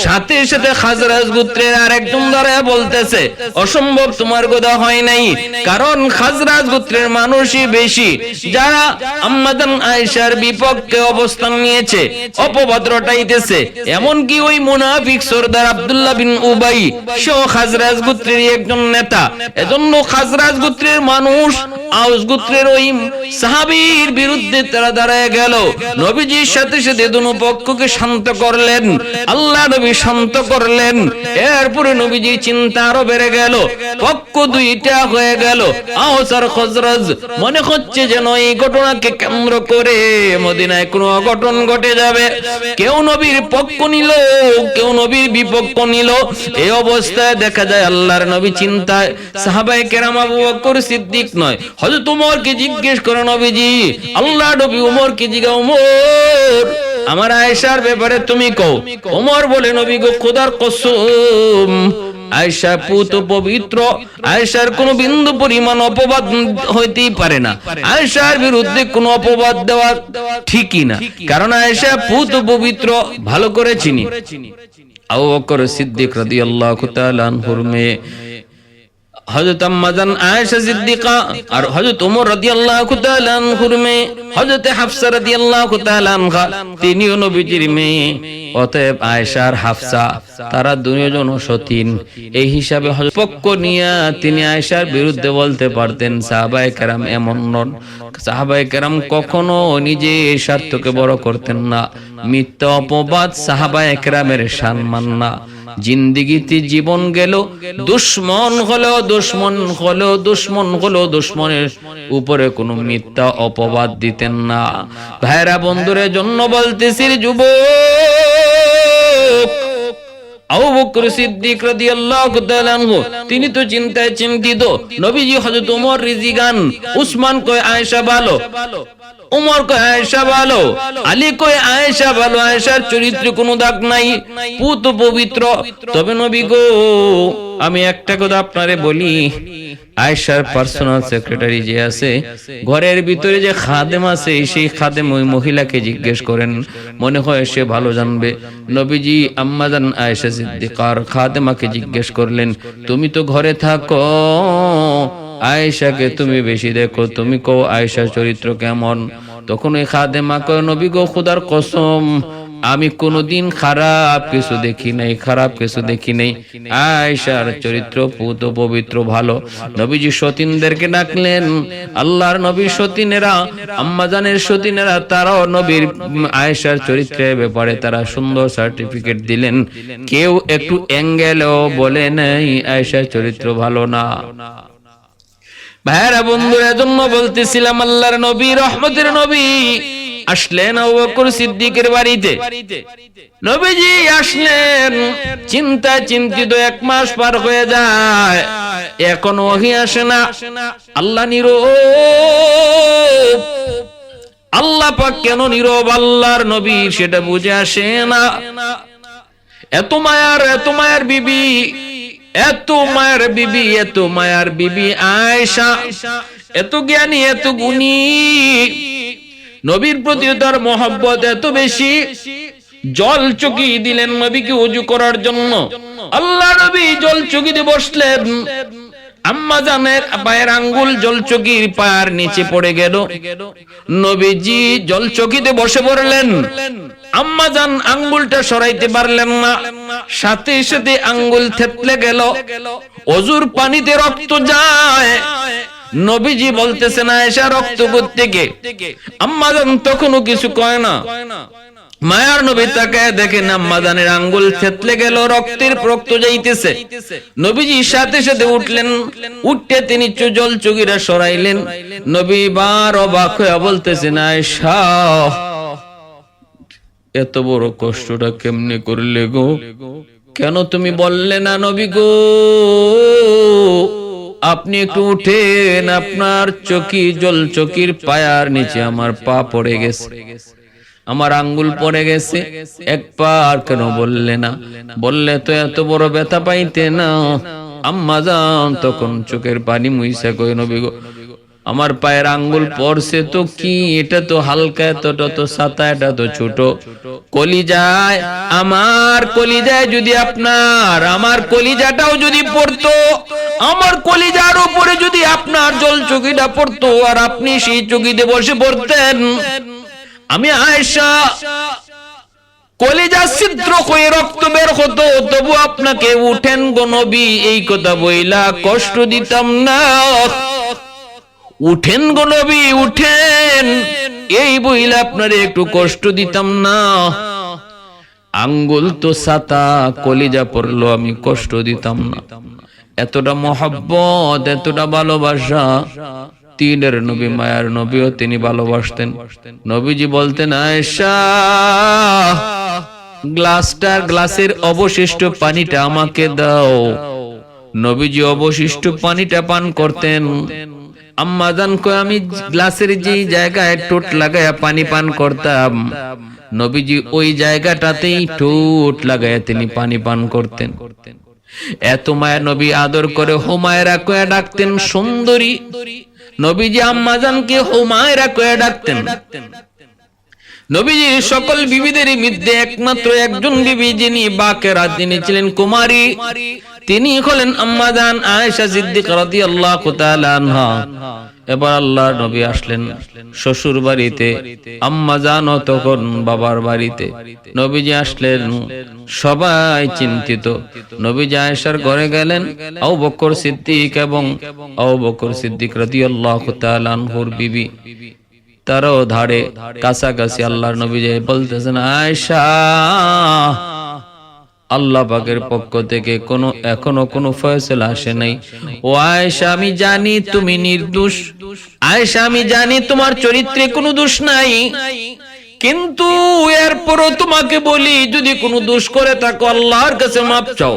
সাথে সাথে খাজরাজ গোত্রের আরেকজন দাঁড়ায় বলতেছে, অসম্ভব, তোমার কথা হয় নাই, কারণ খাজরাজ গোত্রের মানুষই বেশি যারা আম্মাজান আয়েশার বিপক্ষে অবস্থান নিয়েছে, অপবাদ রটাইতেছে। এমনকি ওই মুনাফিক সরদার আব্দুল্লাহ বিন উবাই সেও খাজরাজ গোত্রের একজন নেতা। এজন্য খাজরাজ গোত্রের মানুষ আউস গোত্রের ওই সাহাবীর বিরুদ্ধে তারা দাঁড়ায় গেল। নবীজির সাথে সাথে দুনো পক্ষকে শান্ত করলেন, আল্লাহ নবী শান্ত করলেন। এরপরে নবীজি চিন্তা আরো বেড়ে গেল, পক্ষ দুইটা হয়ে গেল, আউস আর খাজরাজ। মনে হচ্ছে যেন এই ঘটনাকে কেন্দ্র করে মদিনায় কোনো অঘটন ঘটে যাবে। কেউ নবীর পক্ষ নিল, কেউ নবীর বিপক্ষ নিল। এই অবস্থায় দেখা যায় আল্লাহর নবী চিন্তায়। সাহাবায়ে কেরাম আবু বকর সিদ্দিক নয়, হযরত ওমরকে জিজ্ঞেস করে নবীজি, আল্লাহ নবী ওমরকে জিজ্ঞাসা, ওমর আমার আয়েশার ব্যাপারে তুমি কও। ওমর বলে, নবী গো খোদার কসম, আয়েশা পুত পবিত্র, আয়েশার কোনো বিন্দু পরিমাণ অপবাদ হইতেই পারে না, আয়েশার বিরুদ্ধে কোনো অপবাদ দেওয়া ঠিকই না, কারণ আয়েশা পুত পবিত্র, ভালো করে চিনি। আবু বকর সিদ্দিক রাদিয়াল্লাহু তাআলা আনহুর মেয়ে হযরত আম্মাজান আয়েশা সিদ্দিকা আর হযরত ওমর রাদিয়াল্লাহু তাআলা আনহুর মেয়ে হযরত হাফসা রাদিয়াল্লাহু তাআলা আনহা, তিনিও নবীজির মেয়ে। অতএব আয়েশা আর হাফসা তারা দুইজন সতীন। এই হিসাবে পক্ষ নিয়ে তিনি আয়েশার বিরুদ্ধে বলতে পারতেন। সাহাবায়ে কেরাম এমন নন। সাহাবায়ে কেরাম কখনো নিজে স্বার্থকে বড় করতেন না। মিথ্যা অপবাদ সাহাবায়ে কেরামের সম্মান না। জিন্দিগিতে জীবন গেল, দুশ্মন হলো, দুশ্মনের উপরে কোনো মিথ্যা অপবাদ দিতেন না। ভাইরা বন্ধুরে জন্য বলতেছি, যুবক আবু বকর সিদ্দিক রাদিয়াল্লাহু তাআলা আনহু তিনি তো চিন্তায় চিন্তিত। নবীজি হযরত ওমর রিজিগান, উসমান কয় আয়েশা ভালো, উমর কয় আয়েশা ভালো, আলী কয় আয়েশা ভালো, আয়েশার চরিত্রে কোনো দাগ নাই, পুত পবিত্র। তবে নবী গো, আমি একটা কথা আপনারে বলি, আয়েশার পার্সোনাল সেক্রেটারি যে আছে, ঘরের ভিতরে যে খাদেম আছে, সেই খাদেম ওই মহিলাকে জিজ্ঞেস করেন, মনে হয় সে ভালো জানবে। নবীজি আম্মাজান আয়েশা সিদ্দিকার খাদেমাকে জিজ্ঞেস করলেন, তুমি তো ঘরে থাকো, আয়েশাকে তুমি বেশি দেখো, তুমি কও আয়েশার চরিত্র কেমন? তখন ওই খাদেমা কয়, নবী গো, খোদার কসম, আমি কোনোদিন খারাপ কিছু দেখি নাই, আয়েশার চরিত্র পুত পবিত্র ভালো। নবীজি সতীনদেরকে ডাকলেন, আল্লাহর নবীর সতীনেরা, আম্মাজানের সতীনেরা, তারাও নবীর আয়েশার চরিত্রের ব্যাপারে তারা সুন্দর সার্টিফিকেট দিলেন। কেউ একটু অ্যাঙ্গেলও বলে নাই আয়েশার চরিত্র ভালো না। ভাইরা বন্ধুরা, এজন্য বলতেছিলাম, আল্লাহর নবী, রহমতের নবী আসলেন আবু বকর সিদ্দিকের বাড়িতে। নবীজি আসলেন, চিন্তিত, 1 মাস পার হয়ে যায়, এখন ওহী আসে না। আল্লাহ নীরব, আল্লাহ পাক কেন নীরব আল্লাহর নবী সেটা বুঝে আসে না। এত মায়ার বিবি আয়েশা, এত জ্ঞানী, এত গুণী, নবীর প্রতি তার মহব্বত এত বেশি। জল চকি দিলেন নবীকে ওযু করার জন্য। আল্লাহ নবী জল চকিতে বসলেন, আম্মা জানের পায়ের আঙ্গুল জল চকির পায়ের নিচে পড়ে গেল। নবীজি জল চকিতে বসে পড়লেন, আম্মা জান আঙ্গুলটা সরাইতে পারলেন না, সাথে সাথে আঙ্গুল থেতলে গেল, ওযুর পানিতে রক্ত যায়। নবীজি বলতেছেন, আয়েশা রক্ত কোত্থেকে? আম্মা জান তখনও কিছু কয় না। মায়ার নবী তাকায় দেখেন আম্মা জানের আঙ্গুল থেতলে গেল, রক্ত যাইতেছে। নবীজি সাথে সাথে উঠলেন, উঠতে তিনি জল চকিরা সরাইলেন। নবী বার অবাক হয়ে বলতেছেন, আয়েশা এত বড় কষ্টটা কেমনে করলে গো? কেন তুমি বললে না নবী গো? আপনি একটু উঠেন, আপনার জল চকির পায়ার নিচে আমার পা পড়ে গেছে, আমার আঙ্গুল পড়ে গেছে, একবার কেন বললে না? বললে তো এত বড় ব্যথা পাইতে না। আম্মা জান তখন চোখের পানি মুইসা কই, নবী গো, আমার পায়ের আঙ্গুল পড়ছে তো কি, এটা তো হালকা, এতটা তো ছাতা, এটা তো ছোট। কলিজায়, আমার কলিজায় যদি আমার কলিজাটাও যদি পড়তো, আমার কলিজার উপরে যদি আপনার জল চকিটা পড়তো, আর আপনি সেই চকিতে বসে পড়তেন, আমি আয়েশা কলিজা ছিদ্র হয়ে রক্ত বের হতো, তবু আপনাকে উঠেন গো নবী এই কথা বইলা কষ্ট দিতাম না। উঠেন গো নবী, উঠেন এই বইলা আপনারে একটু কষ্ট দিতাম না। আঙ্গুল তো ছাতা, কলিজা পড়লো, আমি কষ্ট দিতাম না। এতটা মহব্বত, এতটা ভালোবাসা তিনের নবী, মায়ার নবীও তিনি ভালোবাসতেন। নবীজি বলতেন, আয়েশা গ্লাসের অবশিষ্ট পানিটা আমাকে দাও। নবীজি অবশিষ্ট পানিটা পান করতেন। আম্মা জান কয়, আমি গ্লাসের যে জায়গায় ঠোঁট লাগায়া পানি পান করতাম, নবীজি ওই জায়গাটাতেই ঠোঁট লাগায়া তিনি পানি পান করতেন। এত মায়া নবী আদর করে হুমায়রা কয়ে ডাকতেন, সুন্দরী। নবীজি আম্মা জানকে হুমায়রা কয়ে ডাকতেন। নবীজি সকল বিবিদের মধ্যে একমাত্র একজন বিবি যিনি বাকেরা, তিনি ছিলেন কুমারী, তিনি হলেন আম্মা জান আয়েশা সিদ্দিকা রাদিয়াল্লাহু তাআলা আনহা। এবার আল্লাহর নবী আসলেন শ্বশুর বাড়িতে, আম্মা জানও তখন বাবার বাড়িতে। নবীজি আসলেন, সবাই চিন্তিত। নবীজি আয়েশার ঘরে গেলেন, আবু বকর সিদ্দিক এবং আবু বকর সিদ্দিক রাদিয়াল্লাহু তাআলা আনহুর বিবি, তারাও ধারে কাছাকাছি। আল্লাহর নবী যে বলতেছেন, আয়েশা আল্লাহ পাকের পক্ষ থেকে এখনো কোনো ফয়সালা আসে নাই। ও আয়েশা, আমি জানি তুমি নির্দোষ, আয়েশা আমি জানি তোমার চরিত্রে কোনো দোষ নাই, কিন্তু এরপরও তোমাকে বলি, যদি কোনো দোষ করে থাকো আল্লাহর কাছে মাপ চাও,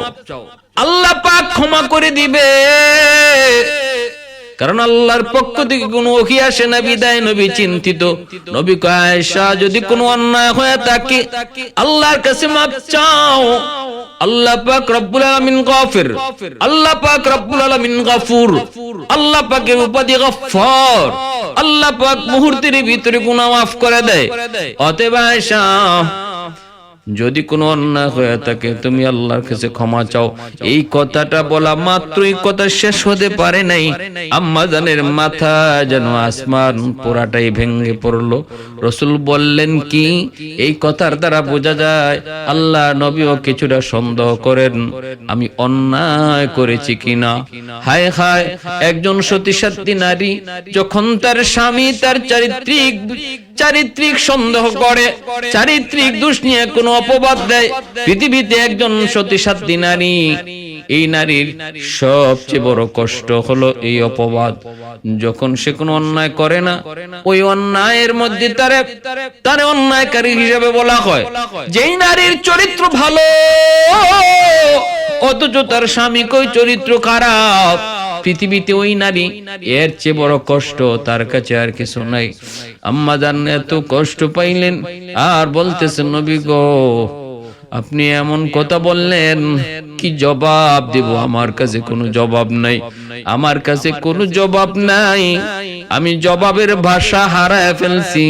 আল্লাহ পাক ক্ষমা করে দিবে। কারণ আল্লাহর পক্ষ থেকে কোনো ওহী আসে না বিদায় নবী চিন্তিত। নবী কয়, আয়েশা যদি কোনো অন্যায় হয়ে থাকে আল্লাহর কাছে মাপ চাও, আল্লাহ পাক রব্বুল আলামিন গাফির, আল্লাহ পাক রব্বুল আলামিন গাফুর, আল্লাহ পাকের উপাধি গফফার, আল্লাহ পাক মুহূর্তের ভিতরে গুনাহ মাফ করে দেয়। অতএব আয়েশা, যদি কোনো অন্যায় হয়ে থাকে তুমি আল্লাহর কাছে ক্ষমা চাও। এই কথাটা বলা মাত্রই কথা শেষ হতে পারে নাই, আম্মা জানের মাথা যেন আসমান পুরাটাই ভেঙে পড়লো। রাসূল বললেন কি, এই কথার দ্বারা বোঝা যায় আল্লাহ নবীও কিছুটা সন্দেহ করেন আমি অন্যায় করেছি কিনা। হায় হায়, একজন সতীসাধ্বী নারী যখন তার স্বামী তার চারিত্রিক সন্দেহ করে, চারিত্রিক দোষ নিয়ে কোনো অপবাদ দেয়, পৃথিবীতে একজন সতীসাধ্বী নারী, এই নারীর সবচেয়ে বড় কষ্ট হলো এই অপবাদ। যখন সে কোনো অন্যায় করে না, ওই অন্যায়ের মধ্যে তারে অন্যায়কারী হিসেবে বলা হয়। যেই নারীর চরিত্র ভালো অথচ তার স্বামী কই চরিত্র খারাপ, পৃথিবীতে ওই নারী, এর চেয়ে বড় কষ্ট তার কাছে আর কিছু নাই। আম্মা জান এত কষ্ট পাইলেন আর বলতেছেন, নবী গো আপনি এমন কথা বললেন, কি জবাব দেব? আমার কাছে কোনো জবাব নাই, আমার কাছে কোনো জবাব নাই, আমি জবাবের ভাষা হারায় ফেলছি।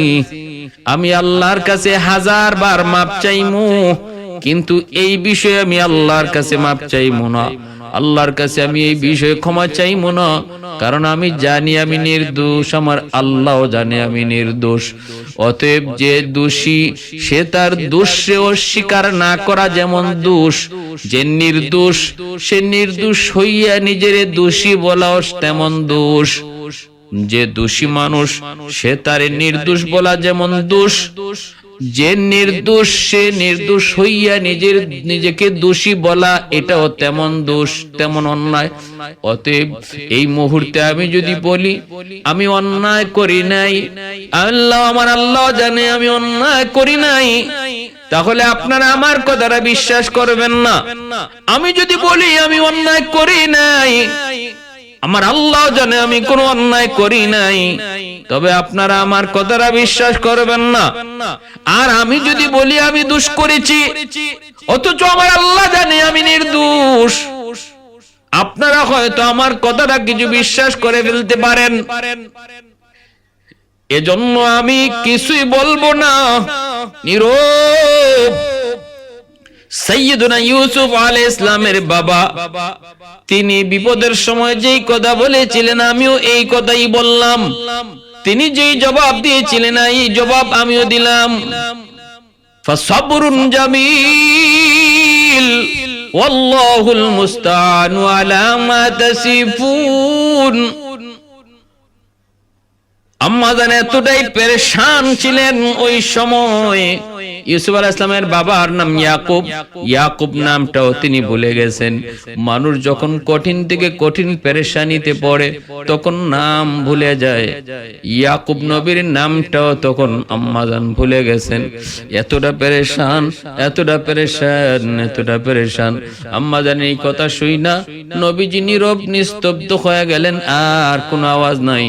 আমি আল্লাহর কাছে 1000 বার মাপ চাইমু, কিন্তু এই বিষয়ে আমি আল্লাহর কাছে মাপ চাইমু না, আল্লাহর কাছে আমি এই বিষয়ে ক্ষমা চাইমু না, কারণ আমি জানি আমি নির্দোষ, আমার আল্লাহও জানে আমি নির্দোষ। অতএব যে দোষী সে তার দোষে অস্বীকার না করা যেমন দোষ, যে নির্দোষ সে নির্দোষ হইয়া নিজের দোষী বলাও তেমন দোষ। যে দোষী মানুষ সে তার নির্দোষ বলা যেমন দোষ, যে নির্দোষ সে নির্দোষ হইয়া নিজেকে দোষী বলা এটাও তেমন দোষ, তেমন অন্যায়। অতএব এই মুহূর্তে আমি যদি বলি আমি অন্যায় করি নাই, আমার আল্লাহ জানে আমি অন্যায় করি নাই, তাহলে আপনারা আমার কথাটা বিশ্বাস করবেন না। আমি যদি বলি আমি অন্যায় করি নাই, আমার আল্লাহ জানে আমি কোনো অন্যায় করি নাই, তবে আপনারা আমার কথাটা বিশ্বাস করবেন না। আর আমি যদি বলি আমি দোষ করেছি অথচ আমার আল্লাহ জানে আমি নির্দোষ, আপনারা হয়তো আমার কথাটা কিছু বিশ্বাস করে ফেলতে পারেন। এজন্য আমি কিছুই বলবো না, নীরব। সাইয়্যিদুনা ইউসুফ আলাইহিস সালামের বাবা, তিনি বিপদের সময় যেই কথা বলেছিলেন আমিও এই কথাই বললাম, তিনি যেই জবাব দিয়েছিলেন এই জবাব আমিও দিলাম। ফাসাবরুন জামিল ওয়াল্লাহুল মুস্তাআনু আলা মা তাসিফুন। আম্মা জান এতটাই পেরেশান ছিলেন ওই সময়। ইউসুফ আলাইহিস সালামের বাবার নাম ইয়াকুব, ইয়াকুব নামটাও তিনি ভুলে গেছেন। মানুষ যখন কঠিন থেকে কঠিন পেরেশানিতে পড়ে তখন নাম ভুলে যায়, ইয়াকুব নবীর নামটাও তখন আম্মা জান ভুলে গেছেন। এতটা পেরেশান, এতটা পেরেশান, এতটা পেরেশান। আম্মা জান এই কথা শুই না নবীজি নীরব নিস্তব্ধ হয়ে গেলেন, আর কোনো আওয়াজ নাই।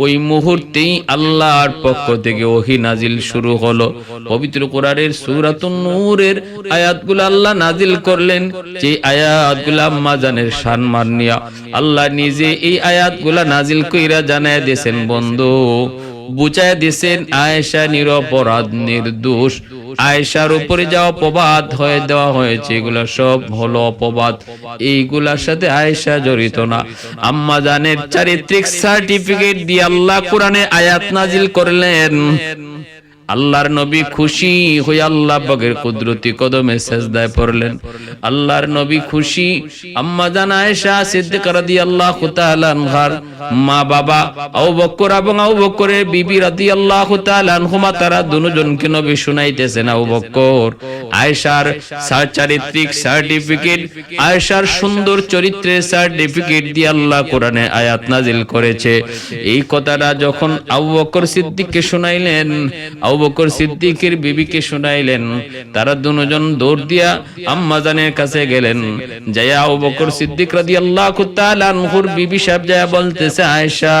ওই মুহূর্তেই আল্লাহর পক্ষ থেকে ওহী নাজিল শুরু হলো। পবিত্র কোরআনের সূরাতুন নূরের আয়াতগুলো আল্লাহ নাজিল করলেন, যে আয়াতগুলো আম্মা জানের সম্মান নিয়া আল্লাহ নিজে এই আয়াতগুলো নাজিল কইরা জানায় দিয়েছেন, বন্ধু বুঝায় দিয়েছেন আয়েশা নিরপরাধ নির্দোষ। আয়েশার উপরে যা অপবাদ হয়ে দেওয়া হয়েছে এগুলা সব হলো অপবাদ, এইগুলার সাথে আয়েশা জড়িত না। আম্মা জানের চারিত্রিক সার্টিফিকেট দিয়ে আল্লাহ কোরআনে আয়াত নাজিল করলেন, আল্লাহর নবী খুশি হয়ে আল্লাহ পাকের কুদরতি কদমে সেজদায় পড়লেন। আল্লাহর নবী খুশি, আম্মা জান আয়েশা সিদ্দিকা রাদিয়াল্লাহু তাআলা আনহার মা বাবা আবু বকর এবং আবু বকরের বিবি রাদিয়াল্লাহু তাআলা আনহুমা তারা দুজনকে নবী শুনাইতেছেন, আবু বকর আয়েশার চারিত্রিক সার্টিফিকেট, আয়েশার সুন্দর চরিত্রের সার্টিফিকেট দিয়ে আল্লাহ কোরআনে আয়াত নাজিল করেছে। এই কথাটা যখন আবু বকর সিদ্দিককে শুনাইলেন, আবু বকর সিদ্দিকের বিবিকে শুনাইলেন, তারা দুজন দৌড় দিয়া আম্মা জানের কাছে গেলেন। যাইয়া আবু বকর সিদ্দিক রাদিয়াল্লাহু তাআলা আনহুর বিবি সাহেব যায়া বলতেছে, আয়েশা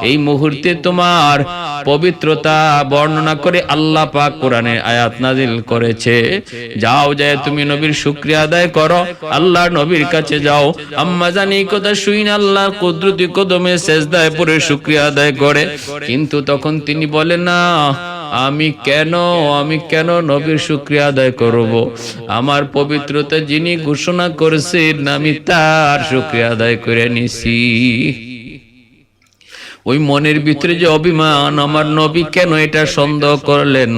এই মুহূর্তে তোমার পবিত্রতা বর্ণনা করে আল্লাহ পাক কোরআনে আয়াত নাজিল করেছে, যাও যায় তুমি নবীর শুকরিয়া আদায় করো, আল্লাহর নবীর কাছে যাও। আম্মা জান এই কথা শুনে আল্লাহর কুদরতি কদমে সেজদায় পড়ে শুকরিয়া আদায় করে। কিন্তু তখন তিনি বলেন, না আমি কেন নবীর শুকরিয়া আদায় করব? আমার পবিত্রতা যিনি ঘোষণা করেছেন আমি তার শুকরিয়া আদায় করে নিছি। ওই মনের ভিতরে যে অভিমান, আমার নবী কেন এটা সন্দেহ করলেন,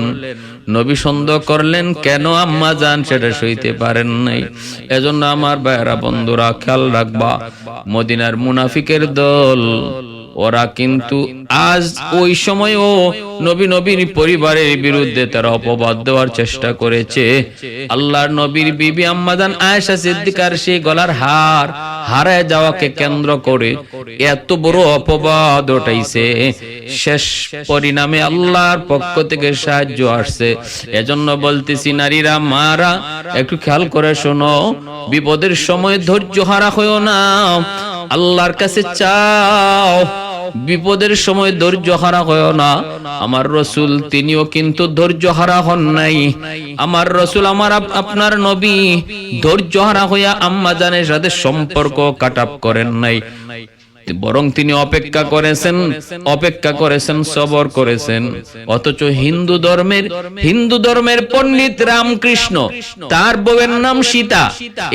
নবী সন্দেহ করলেন কেন আম্মা জান সেটা সইতে পারেন নাই। এজন্য আমার ভাইরা বন্ধুরা খেয়াল রাখবা, মদিনার মুনাফিকের দল ওরা কিন্তু আজ ওই সময়ও নবীর পরিবারের বিরুদ্ধে তারা অপবাদ দেওয়ার চেষ্টা করেছে। আল্লাহর নবীর বিবি আম্মা জান আয়েশা সিদ্দিকার সেই গলার হার হারায় যাওয়াকে কেন্দ্র করে এত বড় অপবাদ ওঠাইছে। শেষ পরিণামে আল্লাহর পক্ষ থেকে সাহায্য আসছে। এজন্য বলতেছি, নারীরা মারা একটু খেয়াল করে শোনো, বিপদের সময় ধৈর্য হারা হইও না, আল্লাহর কাছে চাও। বিপদের সময় ধৈর্য হারা হয় না। আমার রাসূল তিনিও কিন্তু ধৈর্য হারা হন নাই। আমার রাসূল আমার আপনার নবী ধৈর্য হারা হইয়া আম্মা জানের সাথে সম্পর্ক কাটাপ করেন নাই, বরং তিনি অপেক্ষা করেছেন, সবর করেছেন। অথচ হিন্দু ধর্মের পণ্ডিত রামকৃষ্ণ, তার বউয়ের নাম সীতা,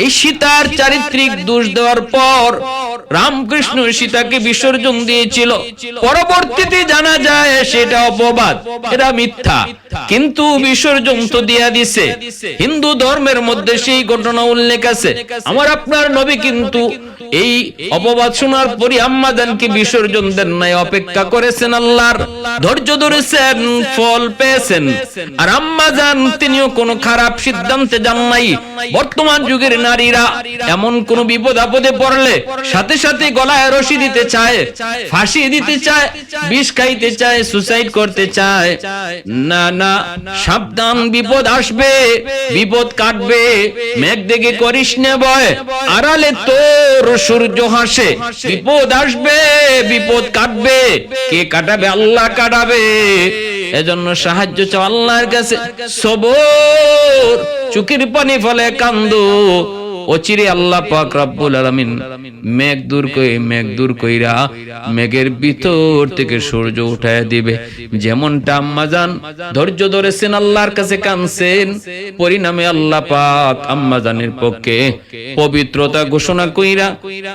এই সীতার চারিত্রিক দোষ দেওয়ার পর রামকৃষ্ণ সীতাকে বিসর্জন দিয়েছিল। পরবর্তীতে জানা যায় সেটা অপবাদ, এটা মিথ্যা, কিন্তু বিসর্জন তো দিয়া দিছে। হিন্দু ধর্মের মধ্যে সেই ঘটনা উল্লেখ আছে। আমার আপনার নবী কিন্তু এই অপবাদ শোনার পরই আম্মা জানকে বিসর্জন দেন নাই, অপেক্ষা করেছেন, আল্লাহর ধৈর্য ধরেছেন, ফল পেয়েছেন। আর আম্মা জান তিনিও কোনো খারাপ সিদ্ধান্তে যান নাই। বর্তমান যুগের নারীরা এমন কোন বিপদ আপদে পড়লে সাথে সাথে গলায় রশি দিতে চায়, ফাঁসি দিতে চায়, বিষ খাইতে চায়, সুসাইড করতে চায়। না না, সাবধান, বিপদ আসবে, বিপদ কাটবে। মেঘ দেখে করিস না ভয়, আড়ালে তোর সূর্য হাসে। বিপদ আসবে, বিপদ কাটবে, কে কাটাবে? আল্লাহ কাটাবে। এজন্য সাহায্য চাও আল্লাহর কাছে, সবর, চোখের পানি ফলে কান্দো। অচিরে আল্লাহ পাক রব্বুল আলামিন মেঘ দূর কইরা মেঘের ভিতর থেকে সূর্য উঠায় দিবে। যেমনটা আম্মা জান ধৈর্য ধরেছেন, আল্লাহর কাছে কাঁদছেন, পরিণামে আল্লাহ পাক আম্মা জানের পক্ষে পবিত্রতা ঘোষণা কইরা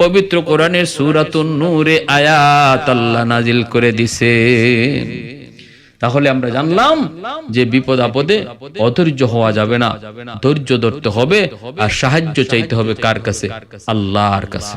পবিত্র কোরআনের সূরাতুন নূরে আয়াত আল্লাহ নাজিল করে দিছে। তাহলে আমরা জানলাম যে বিপদ আপদে অধৈর্য হওয়া যাবে না, ধৈর্য ধরতে হবে আর সাহায্য চাইতে হবে কার কাছে? আল্লাহর কাছে।